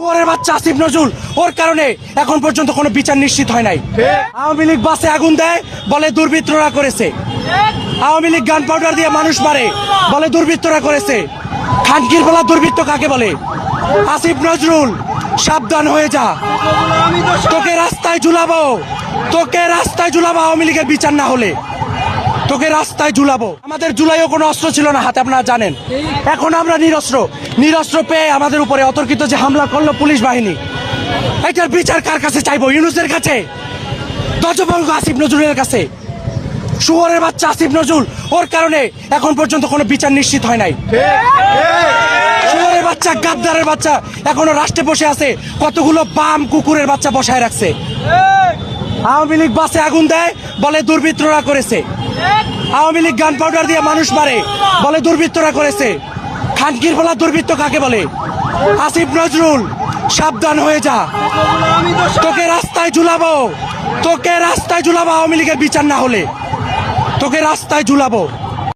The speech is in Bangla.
ওরে বাচ্চা আসিফ নজরুল, ওর কারণে এখন পর্যন্ত কোনো বিচার নিশ্চিত হয় নাই। আওয়ামী লীগ বাসে আগুন দেয়, বলে দুর্বৃত্তরা করেছে। আওয়ামী লীগ গান পাউডার দিয়ে মানুষ মারে, বলে দুর্বৃত্তরা করেছে। খানকির বলা দুর্বৃত্ত কাকে বলে? আসিফ নজরুল সাবধান হয়ে যা, তোকে রাস্তায় ঝুলাবো, তোকে রাস্তায় ঝুলাবো। আওয়ামী লীগের বিচার না হলে তোকে রাস্তায় ঝুলাবো। আমাদের জুলাইও কোনো অস্ত্র ছিল না হাতে, আপনারা জানেন। এখন আমরা নিরস্ত্র পেয়ে আমাদের উপরে অতর্কিত যে হামলা করলো পুলিশ বাহিনী, এটার বিচার কার কাছে চাইবো? ইউনূসের কাছে? ধ্বজভঙ্গ আসিফ নজরুলের কাছে? শুয়োরের বাচ্চা আসিফ নজরুল, ওর কারণে এখন পর্যন্ত কোনো বিচার নিশ্চিত হয় নাই। শুয়োরের বাচ্চা, গাদ্দারের বাচ্চা এখনো রাষ্ট্রে বসে আছে, কতগুলো বাম কুকুরের বাচ্চা বসায় রাখছে। আওয়ামী লীগ বাসে আগুন দেয়, বলে দুর্বৃত্তরা করেছে। আওয়ামী লীগ গান পাউডার দিয়ে মানুষ মারে, বলে দুর্বৃত্তরা করেছে। খানকির বলা দুর্বৃত্ত কাকে বলে? আসিফ নজরুল সাবধান হয়ে যা, তোকে রাস্তায় ঝুলাবো, তোকে রাস্তায় ঝুলাবো। আওয়ামী লীগের বিচার না হলে তোকে রাস্তায় ঝুলাবো।